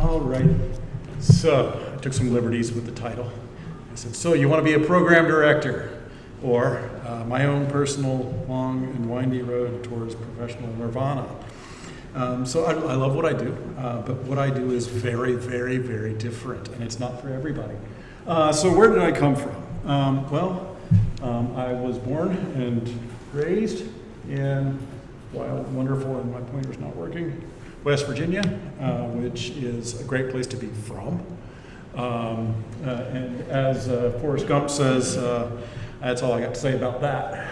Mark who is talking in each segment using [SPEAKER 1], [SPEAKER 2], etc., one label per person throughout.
[SPEAKER 1] All right. So I took some liberties with the title. I said, so you want to be a program director, or my own personal long and windy road towards professional Nirvana. So I love what I do, but what I do is very, very, very different, and it's not for everybody. So where did I come from? I was born and raised in wild, wonderful, and my pointer's not working, West Virginia, which is a great place to be from. And as Forrest Gump says, that's all I got to say about that.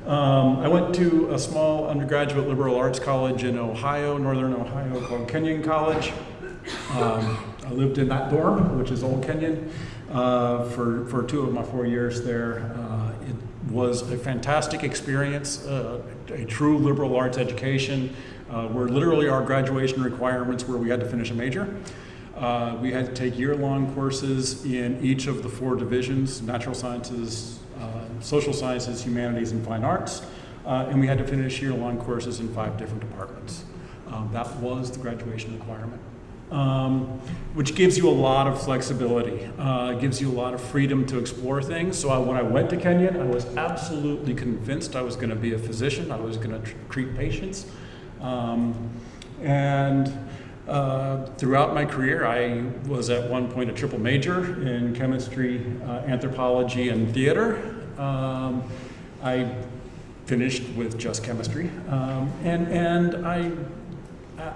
[SPEAKER 1] I went to a small undergraduate liberal arts college in Ohio, northern Ohio, called Kenyon College. I lived in that dorm, which is Old Kenyon, for 2 of my 4 years there. It was a fantastic experience, a true liberal arts education, where literally our graduation requirements were we had to finish a major. We had to take year-long courses in each of the 4 divisions: natural sciences, social sciences, humanities, and fine arts. And we had to finish year-long courses in 5 different departments. That was the graduation requirement, which gives you a lot of flexibility. It gives you a lot of freedom to explore things. So when I went to Kenyon, I was absolutely convinced I was going to be a physician. I was going to treat patients. Throughout my career, I was at one point a triple major in chemistry, anthropology, and theater. I finished with just chemistry,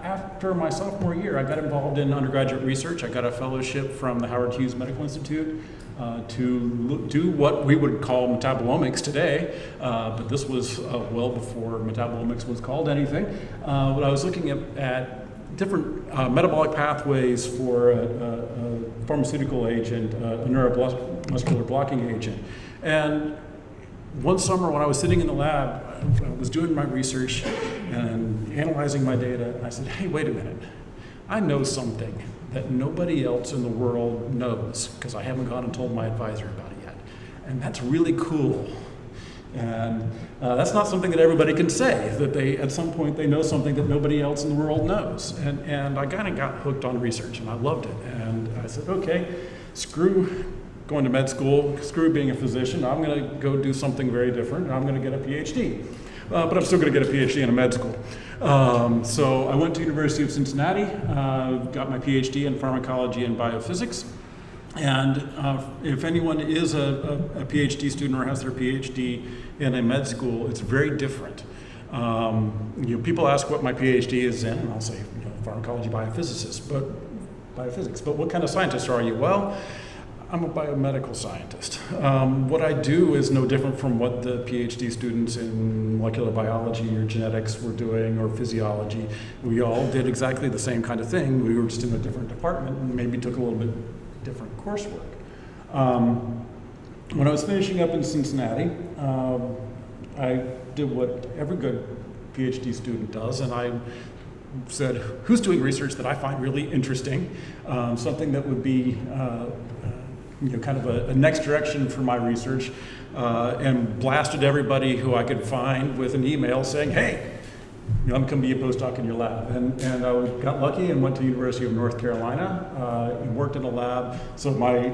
[SPEAKER 1] after my sophomore year, I got involved in undergraduate research. I got a fellowship from the Howard Hughes Medical Institute to do what we would call metabolomics today, but this was well before metabolomics was called anything. But I was looking at different metabolic pathways for a pharmaceutical agent, a neuromuscular blocking agent. And one summer when I was sitting in the lab, I was doing my research and analyzing my data, and I said, hey, wait a minute. I know something that nobody else in the world knows, because I haven't gone and told my advisor about it yet. And that's really cool. And that's not something that everybody can say, that at some point they know something that nobody else in the world knows. And I kind of got hooked on research, and I loved it. And I said, okay, screw going to med school, screw being a physician, I'm going to go do something very different, and I'm going to get a PhD. But I'm still going to get a PhD in a med school. So I went to University of Cincinnati, got my PhD in pharmacology and biophysics. And if anyone is a PhD student or has their PhD in a med school, it's very different. People ask what my PhD is in, and I'll say, pharmacology biophysics. But what kind of scientist are you? Well, I'm a biomedical scientist. What I do is no different from what the PhD students in molecular biology or genetics were doing, or physiology. We all did exactly the same kind of thing. We were just in a different department and maybe took a little bit different coursework. When I was finishing up in Cincinnati, I did what every good PhD student does, and I said, who's doing research that I find really interesting, something that would be kind of a next direction for my research, and blasted everybody who I could find with an email saying, hey, I'm going to be a postdoc in your lab. And I got lucky and went to the University of North Carolina and worked in a lab. So my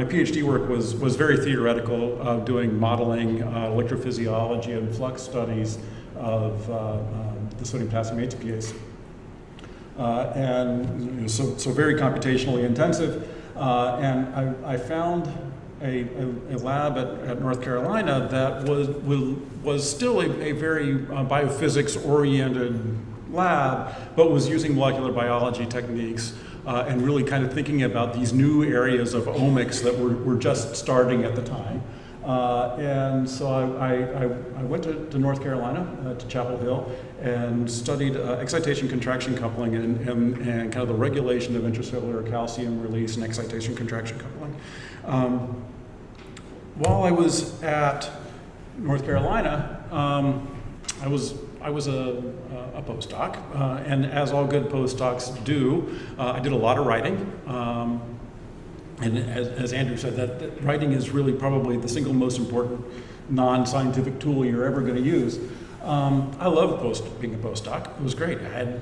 [SPEAKER 1] PhD work was very theoretical, doing modeling, electrophysiology, and flux studies of the sodium potassium ATPase. So very computationally intensive. And I found a lab at North Carolina that was still a very biophysics-oriented lab, but was using molecular biology techniques and really kind of thinking about these new areas of omics that were just starting at the time. And so I went to North Carolina, to Chapel Hill, and studied excitation contraction coupling and kind of the regulation of intracellular calcium release and excitation contraction coupling. While I was at North Carolina, I was a postdoc, and as all good postdocs do, I did a lot of writing. And as Andrew said, that writing is really probably the single most important non-scientific tool you're ever going to use. I loved being a postdoc. It was great. I had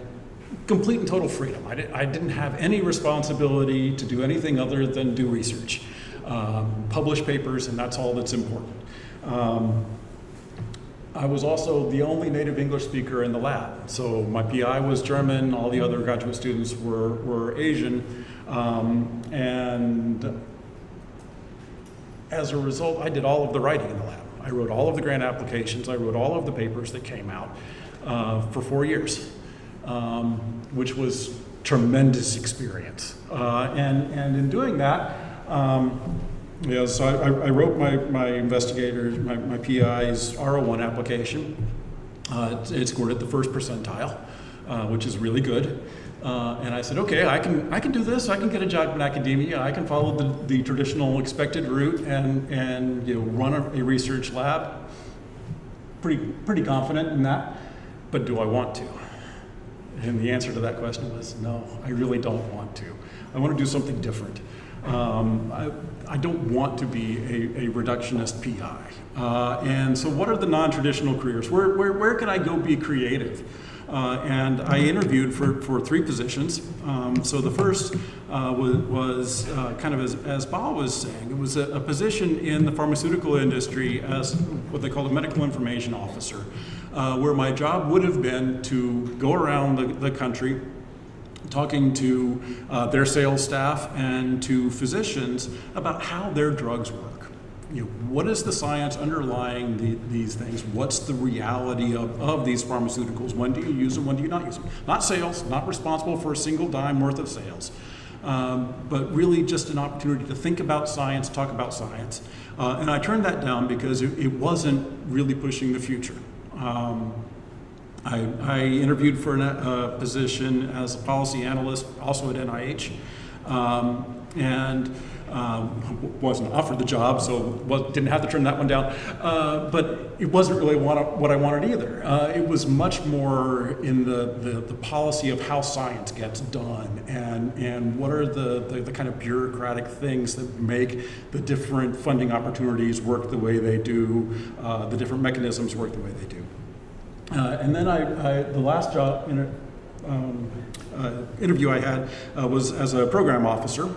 [SPEAKER 1] complete and total freedom. I didn't have any responsibility to do anything other than do research, publish papers, and that's all that's important. I was also the only native English speaker in the lab. So my PI was German, all the other graduate students were Asian, and as a result, I did all of the writing in the lab. I wrote all of the grant applications, I wrote all of the papers that came out for 4 years, which was tremendous experience. And in doing that, so I wrote my investigators, my PI's R01 application. It scored at the first percentile, which is really good. And I said, okay, I can do this. I can get a job in academia. I can follow the traditional expected route and run a research lab. Pretty confident in that. But do I want to? And the answer to that question was no. I really don't want to. I want to do something different. I don't want to be a reductionist PI. And so what are the non-traditional careers? Where can I go be creative? And I interviewed for 3 positions. So the first was kind of as Bal was saying, it was a position in the pharmaceutical industry as what they call a medical information officer, where my job would have been to go around the country talking to their sales staff and to physicians about how their drugs work. What is the science underlying these things? What's the reality of these pharmaceuticals? When do you use them? When do you not use them? Not sales, not responsible for a single dime worth of sales, but really just an opportunity to think about science, talk about science. And I turned that down because it wasn't really pushing the future. I interviewed for a position as a policy analyst, also at NIH, and wasn't offered the job, so didn't have to turn that one down. But it wasn't really what I wanted either. It was much more in the policy of how science gets done, and what are the kind of bureaucratic things that make the different funding opportunities work the way they do, the different mechanisms work the way they do. And then the last job interview I had was as a program officer.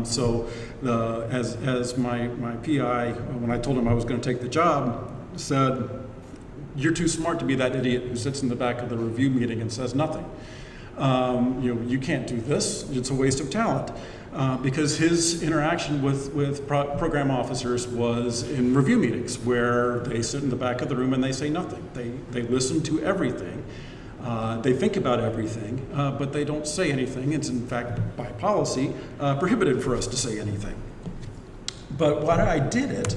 [SPEAKER 1] So as my PI, when I told him I was going to take the job, said, "You're too smart to be that idiot who sits in the back of the review meeting and says nothing. You can't do this. It's a waste of talent." Because his interaction with program officers was in review meetings where they sit in the back of the room and they say nothing. They listen to everything. They think about everything, but they don't say anything. It's in fact, by policy, prohibited for us to say anything. But why I did it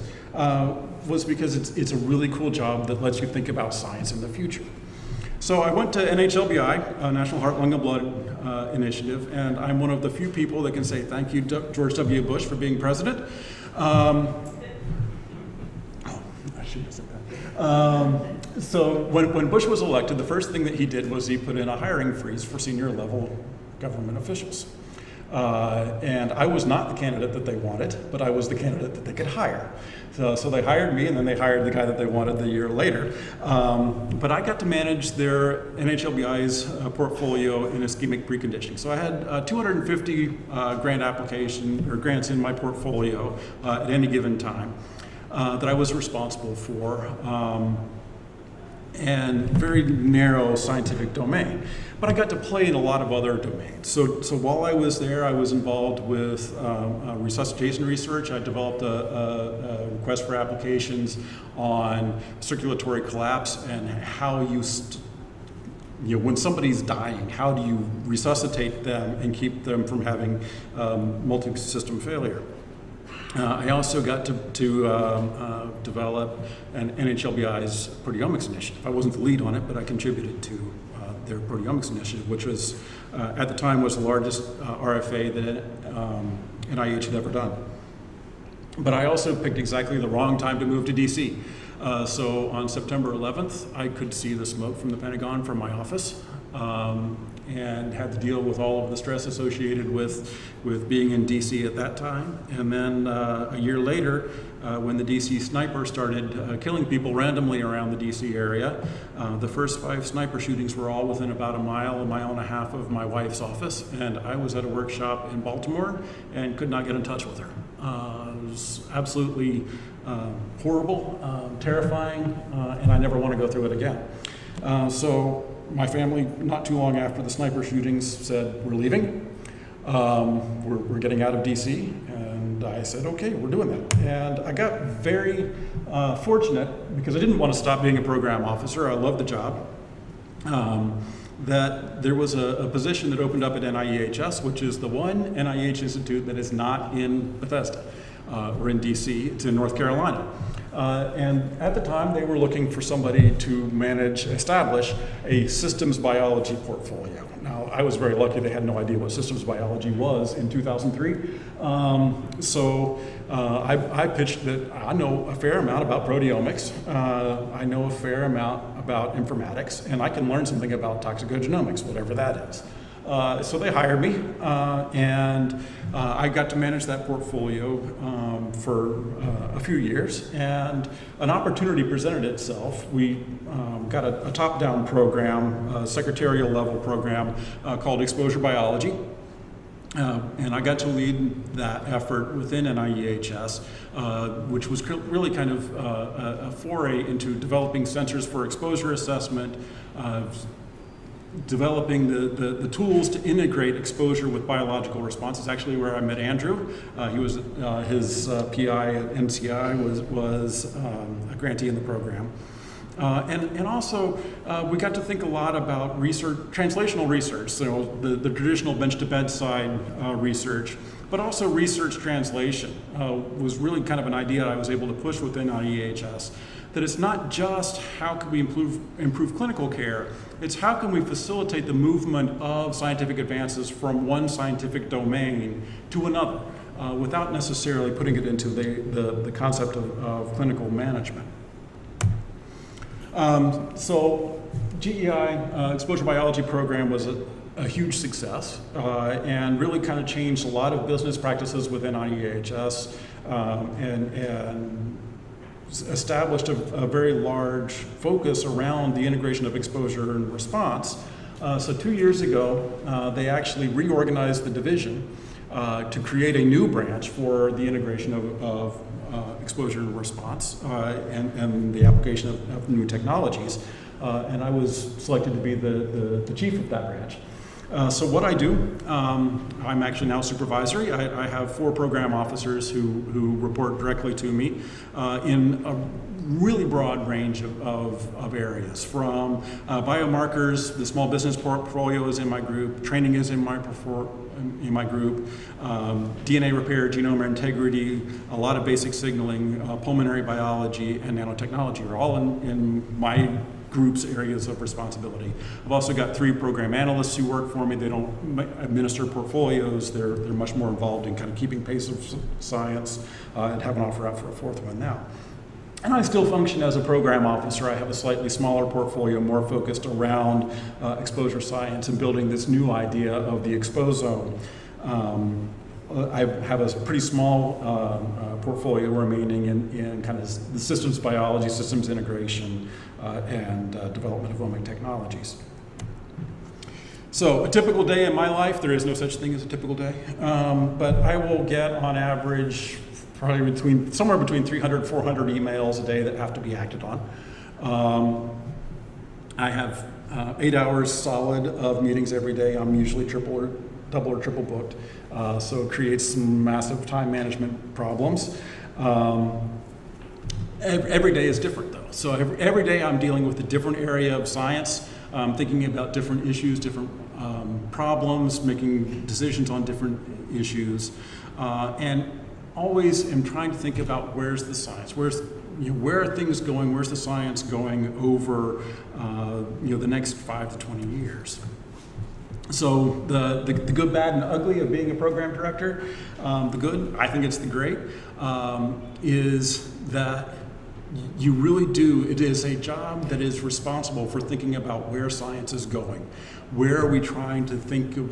[SPEAKER 1] was because it's a really cool job that lets you think about science in the future. So I went to NHLBI, National Heart, Lung, and Blood Initiative, and I'm one of the few people that can say thank you, George W. Bush, for being president. I shouldn't have said that. So when Bush was elected, the first thing that he did was he put in a hiring freeze for senior level government officials. And I was not the candidate that they wanted, but I was the candidate that they could hire. So they hired me, and then they hired the guy that they wanted the year later. But I got to manage their NHLBI's portfolio in ischemic preconditioning. So I had 250 grants in my portfolio at any given time that I was responsible for. And very narrow scientific domain. But I got to play in a lot of other domains. So while I was there, I was involved with resuscitation research. I developed a request for applications on circulatory collapse and how when somebody's dying, how do you resuscitate them and keep them from having multi-system failure? I also got to develop an NHLBI's proteomics initiative. I wasn't the lead on it, but I contributed to their proteomics initiative, which was, at the time, was the largest RFA that NIH had ever done. But I also picked exactly the wrong time to move to DC. So on September 11th, I could see the smoke from the Pentagon from my office. and had to deal with all of the stress associated with being in DC at that time. And then a year later, when the DC sniper started killing people randomly around the DC area, the first 5 sniper shootings were all within about a mile and a half of my wife's office, and I was at a workshop in Baltimore and could not get in touch with her. It was absolutely horrible, terrifying, and I never want to go through it again. So my family, not too long after the sniper shootings, said, we're leaving. We're getting out of DC, and I said, okay, we're doing that. And I got very fortunate, because I didn't want to stop being a program officer. I loved the job. That there was a position that opened up at NIEHS, which is the one NIH institute that is not in Bethesda or in DC. It's in North Carolina. And at the time, they were looking for somebody to establish a systems biology portfolio. Now, I was very lucky they had no idea what systems biology was in 2003. So I pitched that I know a fair amount about proteomics. I know a fair amount about informatics, and I can learn something about toxicogenomics, whatever that is. So they hired me, and I got to manage that portfolio for a few years, and an opportunity presented itself. We got a top-down program, a secretarial level program called Exposure Biology, and I got to lead that effort within NIEHS, which was really kind of a foray into developing sensors for exposure assessment, developing the tools to integrate exposure with biological responses. Actually, where I met Andrew, he was his PI at NCI was a grantee in the program, and also we got to think a lot about research, translational research, so the traditional bench to bedside research, but also research translation was really kind of an idea I was able to push within IEHS. That it's not just how can we improve clinical care, it's how can we facilitate the movement of scientific advances from one scientific domain to another without necessarily putting it into the concept of clinical management. So GEI, Exposure Biology Program, was a huge success and really kind of changed a lot of business practices within IEHS and established a very large focus around the integration of exposure and response. So 2 years ago, they actually reorganized the division to create a new branch for the integration of exposure and response and the application of new technologies. And I was selected to be the chief of that branch. So what I do, I'm actually now supervisory. I have 4 program officers who report directly to me in a really broad range of areas, from biomarkers. The small business portfolio is in my group, training is in my group, DNA repair, genome integrity, a lot of basic signaling, pulmonary biology, and nanotechnology are all in my group's areas of responsibility. I've also got 3 program analysts who work for me. They don't administer portfolios. They're much more involved in kind of keeping pace of science, and have an offer out for a 4th one now. And I still function as a program officer. I have a slightly smaller portfolio, more focused around exposure science and building this new idea of the exposome. I have a pretty small portfolio remaining in kind of the systems biology, systems integration, and development of omic technologies. So a typical day in my life, there is no such thing as a typical day, but I will get on average probably somewhere between 300 and 400 emails a day that have to be acted on. I have 8 hours solid of meetings every day. I'm usually double or triple booked, so it creates some massive time management problems. Every day is different, though. So every day I'm dealing with a different area of science, thinking about different issues, different problems, making decisions on different issues, and always am trying to think about where's the science, where are things going, where's the science going over the next 5 to 20 years. So the good, bad, and ugly of being a program director, the good, I think it's the great, is that you really do. It is a job that is responsible for thinking about where science is going. Where are we trying to think of,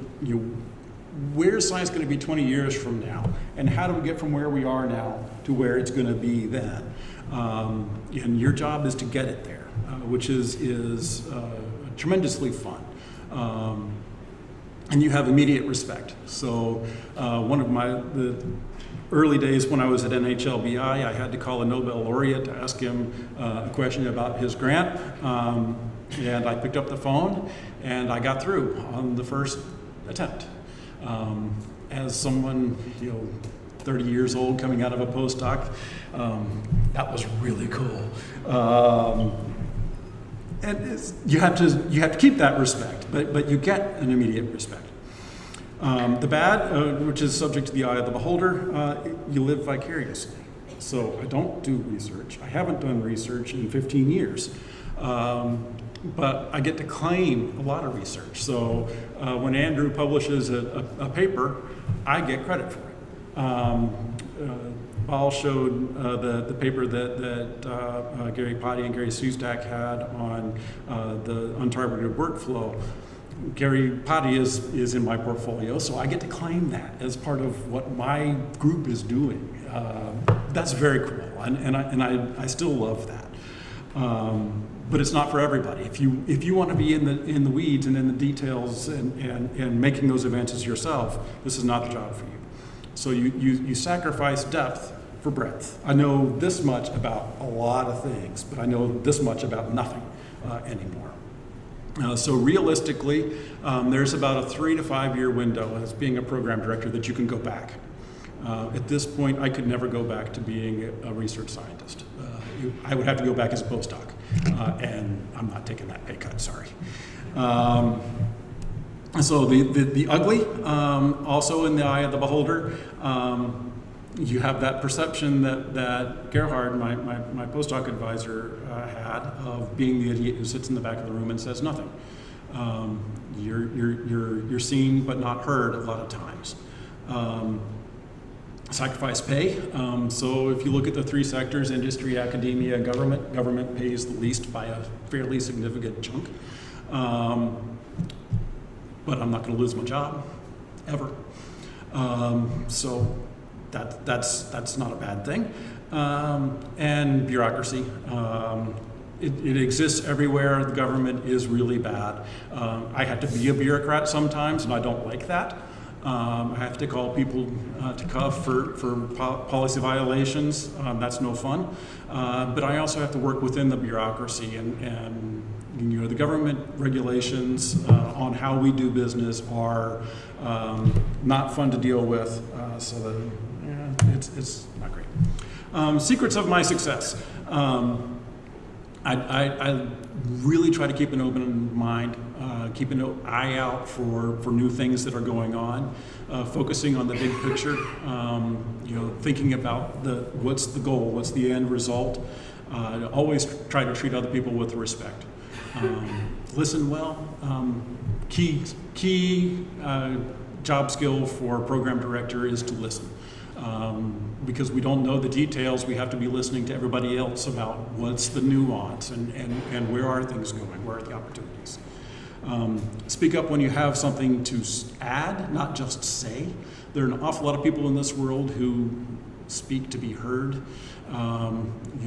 [SPEAKER 1] where is science going to be 20 years from now? And how do we get from where we are now to where it's going to be then? And your job is to get it there, which is tremendously fun. And you have immediate respect. So one of the early days when I was at NHLBI, I had to call a Nobel laureate to ask him a question about his grant. And I picked up the phone and I got through on the first attempt. As someone, 30 years old coming out of a postdoc, that was really cool. And you have to keep that respect, but you get an immediate respect. The bad, which is subject to the eye of the beholder, you live vicariously. So I don't do research. I haven't done research in 15 years. But I get to claim a lot of research. So when Andrew publishes a paper, I get credit for it. Balshaw, the paper that Gary Potty and Gary Sustak had on the untargeted workflow. Gary Potty is in my portfolio, so I get to claim that as part of what my group is doing. That's very cool, and I still love that. But it's not for everybody. If you want to be in the weeds and in the details and making those advances yourself, this is not the job for you. So you sacrifice depth for breadth. I know this much about a lot of things, but I know this much about nothing anymore. So realistically, there's about a 3 to 5 year window as being a program director that you can go back. At this point, I could never go back to being a research scientist. I would have to go back as a postdoc, and I'm not taking that pay cut, sorry. So the ugly, also in the eye of the beholder, you have that perception that Gerhard, my postdoc advisor, had of being the idiot who sits in the back of the room and says nothing. You're seen but not heard a lot of times. Sacrifice pay. So if you look at the three sectors, industry, academia, and government pays the least by a fairly significant chunk. But I'm not going to lose my job, ever. So that's not a bad thing. And bureaucracy. It exists everywhere. The government is really bad. I have to be a bureaucrat sometimes, and I don't like that. I have to call people to cuff for policy violations. That's no fun. But I also have to work within the bureaucracy, and the government regulations on how we do business are not fun to deal with. So it's not great. Secrets of my success. I really try to keep an open mind, keep an eye out for new things that are going on, focusing on the big picture, thinking about what's the goal, what's the end result. Always try to treat other people with respect. Listen well. Key job skill for a program director is to listen. Because we don't know the details, we have to be listening to everybody else about what's the nuance and where are things going, where are the opportunities. Speak up when you have something to add, not just say. There are an awful lot of people in this world who speak to be heard,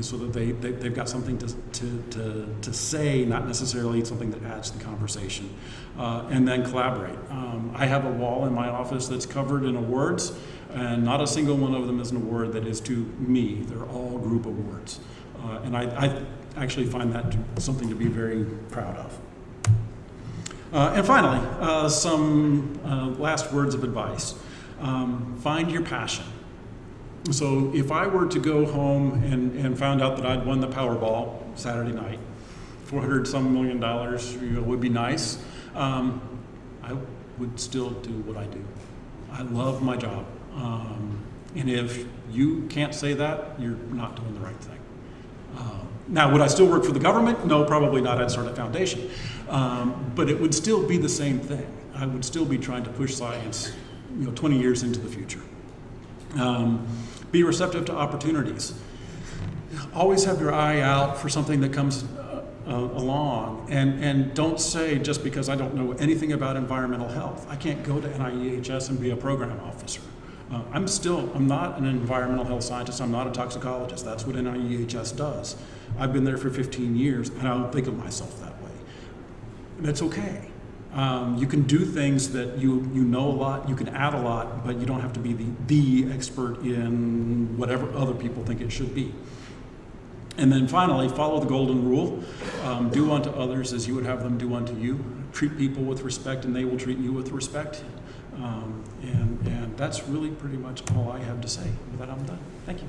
[SPEAKER 1] so that they've got something to say, not necessarily something that adds to the conversation. And then collaborate. I have a wall in my office that's covered in awards, and not a single one of them is an award that is to me. They're all group awards. And I actually find that something to be very proud of. And finally, some last words of advice. Find your passion. So if I were to go home and found out that I'd won the Powerball Saturday night, $400-some million would be nice, I would still do what I do. I love my job. And if you can't say that, you're not doing the right thing. Now, would I still work for the government? No, probably not. I'd start a foundation. But it would still be the same thing. I would still be trying to push science 20 years into the future. Be receptive to opportunities. Always have your eye out for something that comes along, and don't say just because I don't know anything about environmental health, I can't go to NIEHS and be a program officer. I'm not an environmental health scientist, I'm not a toxicologist. That's what NIEHS does. I've been there for 15 years, and I don't think of myself that way. And that's okay. You can do things that you know a lot, you can add a lot, but you don't have to be the expert in whatever other people think it should be. And then finally, follow the golden rule. Do unto others as you would have them do unto you. Treat people with respect and they will treat you with respect. And that's really pretty much all I have to say. With that, I'm done. Thank you.